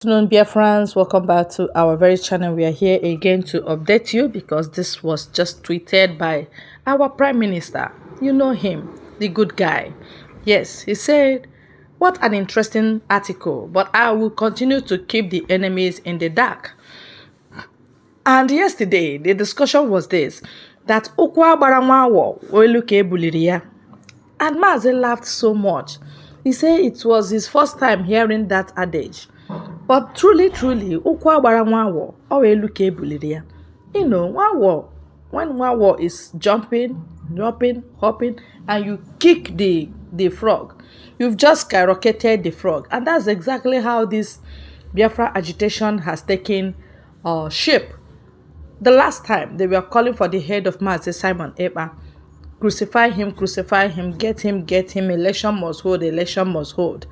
Good afternoon, dear friends. Welcome back to our very channel. We are here again to update you because this was just tweeted by our Prime Minister. You know him, the good guy. Yes, he said, "What an interesting article, but I will continue to keep the enemies in the dark." And yesterday, the discussion was this that Ukwa Baranwawo Oeluke Buliria. And Mazi laughed so much. He said it was his first time hearing that adage. But truly, ukwa gbara nwa awọ, ọ wee luka ebuliri ya. You know, when nwa is jumping, hopping, and you kick the frog, you've just skyrocketed the frog. And that's exactly how this Biafra agitation has taken shape. The last time they were calling for the head of Mazi Simon Ekpa, crucify him, get him, election must hold.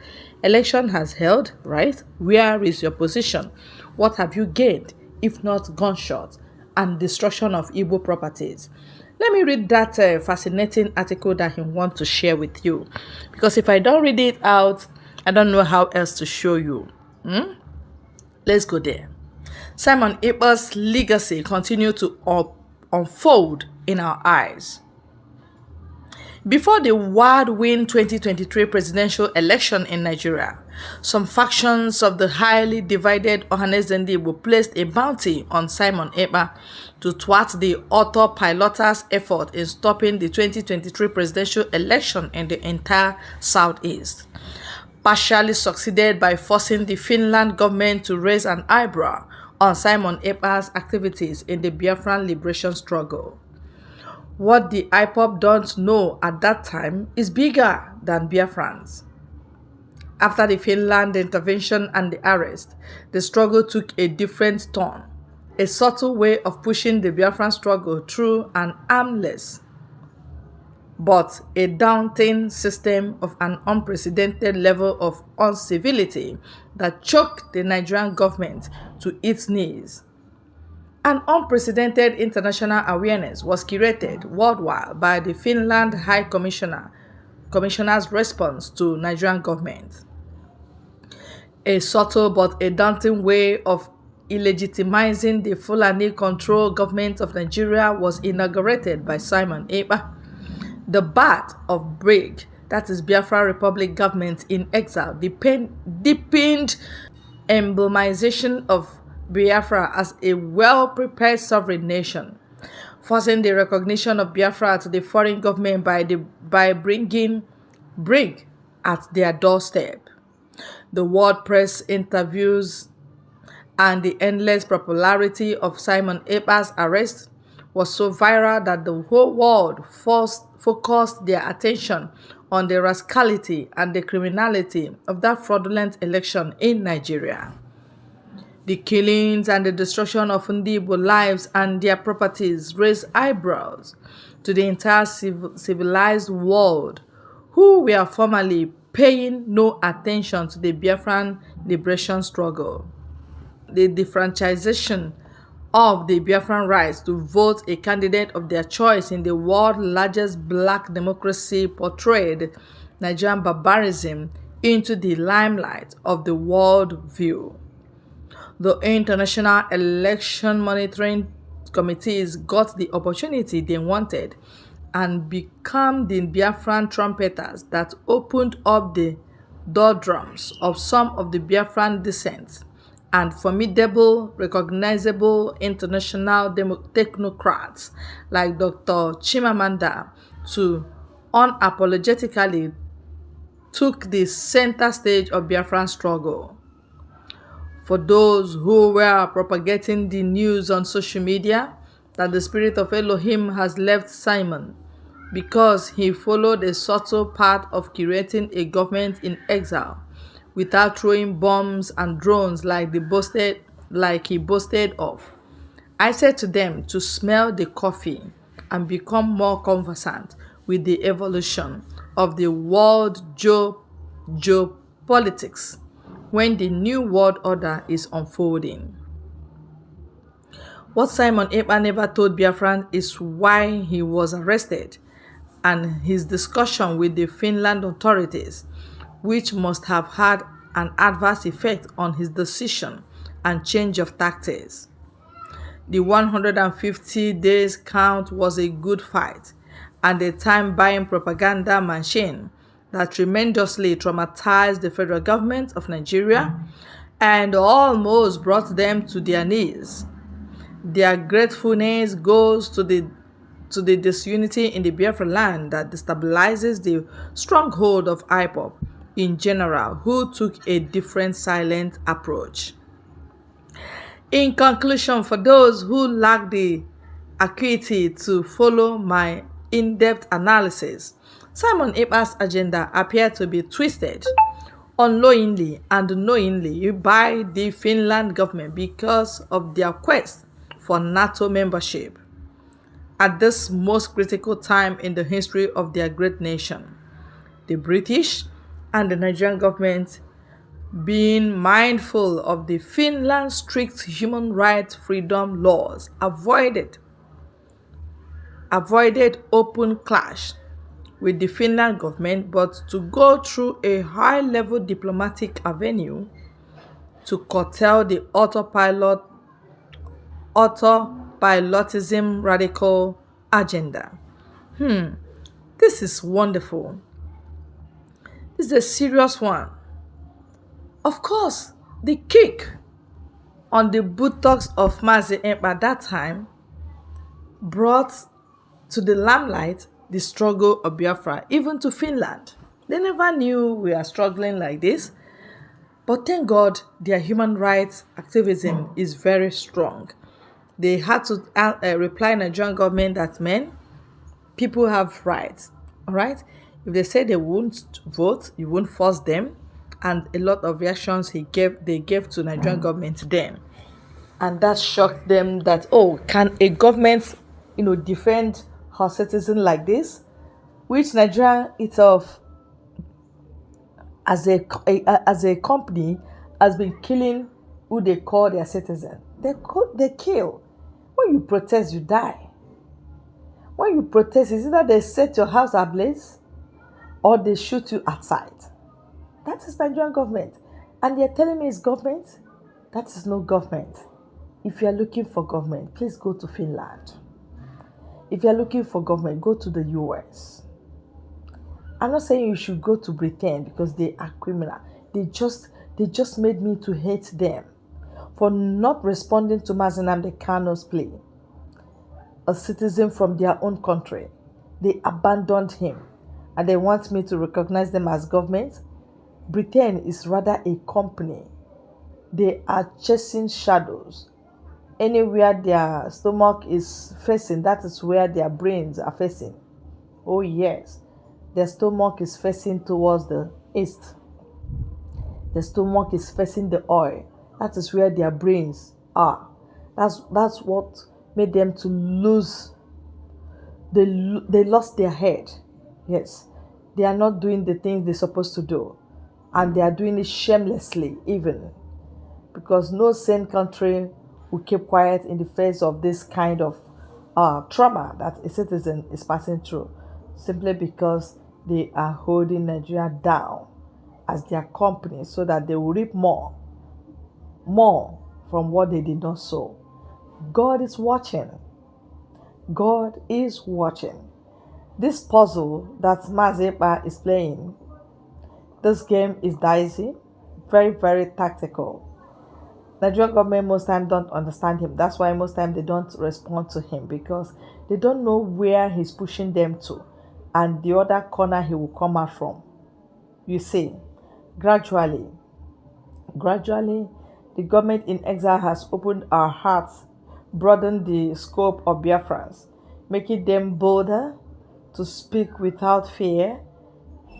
Election has held, right? Where is your position? What have you gained, if not gunshots and destruction of Igbo properties? Let me read that fascinating article that he wants to share with you. Because if I don't read it out, I don't know how else to show you. Let's go there. Simon Ekpa's legacy continues to unfold in our eyes. Before the whirlwind 2023 presidential election in Nigeria, some factions of the highly divided Ohanezendi placed a bounty on Simon Ekpa to thwart the autopiloters' effort in stopping the 2023 presidential election in the entire southeast. Partially succeeded by forcing the Finland government to raise an eyebrow on Simon Ekpa's activities in the Biafran liberation struggle. What the IPOB don't know at that time is bigger than Biafrans. After the Finland intervention and the arrest, the struggle took a different turn, a subtle way of pushing the Biafran struggle through an armless but a daunting system of an unprecedented level of uncivility that choked the Nigerian government to its knees. An unprecedented international awareness was curated worldwide by the Finland High Commissioner's response to Nigerian government. A subtle but a daunting way of illegitimizing the Fulani-controlled government of Nigeria was inaugurated by Simon Ekpa. The birth of Brgie, that is Biafra Republic government in exile, deepened emblemization of Biafra as a well-prepared sovereign nation, forcing the recognition of Biafra to the foreign government by bringing Brgie at their doorstep. The world press interviews and the endless popularity of Simon Ekpa's arrest was so viral that the whole world focused their attention on the rascality and the criminality of that fraudulent election in Nigeria. The killings and the destruction of Ndibo lives and their properties raised eyebrows to the entire civilized world, who were formerly paying no attention to the Biafran liberation struggle. The defranchisation of the Biafran rights to vote a candidate of their choice in the world's largest black democracy portrayed Nigerian barbarism into the limelight of the world view. The International Election Monitoring Committees got the opportunity they wanted and became the Biafran trumpeters that opened up the doordrums of some of the Biafran dissent and formidable, recognizable international technocrats like Dr. Chimamanda to unapologetically took the center stage of Biafran struggle. For those who were propagating the news on social media that the spirit of Elohim has left Simon because he followed a subtle path of creating a government in exile without throwing bombs and drones like he boasted of, I said to them to smell the coffee and become more conversant with the evolution of the world geopolitics when the new world order is unfolding. What Simon Ekpa never told Biafran is why he was arrested and his discussion with the Finland authorities, which must have had an adverse effect on his decision and change of tactics. The 150 days count was a good fight and a time buying propaganda machine that tremendously traumatized the federal government of Nigeria and almost brought them to their knees. Their gratefulness goes to the disunity in the Biafra land that destabilizes the stronghold of IPOP in general, who took a different silent approach. In conclusion, for those who lack the acuity to follow my in-depth analysis, Simon Ekpa's agenda appeared to be twisted unknowingly and knowingly by the Finland government because of their quest for NATO membership at this most critical time in the history of their great nation. The British and the Nigerian government, being mindful of the Finland's strict human rights freedom laws, avoided open clash with the Finland government, but to go through a high-level diplomatic avenue to curtail the autopilotism radical agenda. This is wonderful. This is a serious one. Of course, the kick on the buttocks of Mazi Ekpa at that time brought to the limelight the struggle of Biafra, even to Finland. They never knew we are struggling like this, but thank God their human rights activism is very strong. They had to reply Nigerian government that, men, people have rights, all right? If they say they won't vote, you won't force them. And a lot of reactions they gave to Nigerian government then. And that shocked them that, oh, can a government, defend her citizen like this? Which Nigeria itself, as a company, has been killing who they call their citizen. They kill. When you protest, you die. When you protest, it's either they set your house ablaze or they shoot you outside. That is Nigerian government. And they're telling me it's government? That is no government. If you are looking for government, please go to Finland. If you are looking for government, go to the US. I'm not saying you should go to Britain because they are criminal. They just made me to hate them for not responding to Mazi Nnamdi Kanu's plea. A citizen from their own country. They abandoned him and they want me to recognize them as government. Britain is rather a company. They are chasing shadows. Anywhere their stomach is facing, that is where their brains are facing. Oh yes, their stomach is facing towards the east. The stomach is facing the oil. That is where their brains are. That's what made them to lose. They lost their head. Yes, they are not doing the things they're supposed to do. And they are doing it shamelessly even, because no sane country will keep quiet in the face of this kind of trauma that a citizen is passing through, simply because they are holding Nigeria down as their company so that they will reap more from what they did not sow. God is watching. God is watching. This puzzle that Mazi Ekpa is playing, this game is dicey, very, very tactical. Nigerian government most time don't understand him. That's why most time they don't respond to him, because they don't know where he's pushing them to and the other corner he will come out from. You see, gradually, the government in exile has opened our hearts, broadened the scope of Biafrans, making them bolder to speak without fear.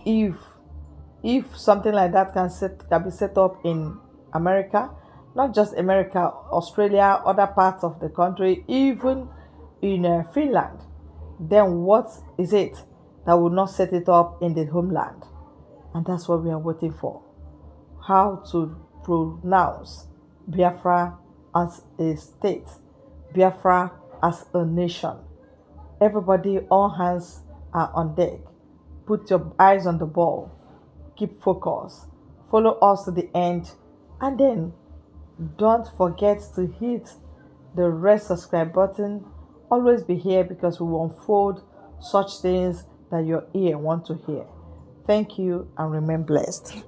If something like that can be set up in America, not just America, Australia, other parts of the country, even in Finland, then what is it that will not set it up in the homeland? And that's what we are waiting for. How to pronounce Biafra as a state, Biafra as a nation. Everybody, all hands are on deck. Put your eyes on the ball. Keep focused. Follow us to the end, and then don't forget to hit the red subscribe button. Always be here because we will unfold such things that your ear want to hear. Thank you and remain blessed.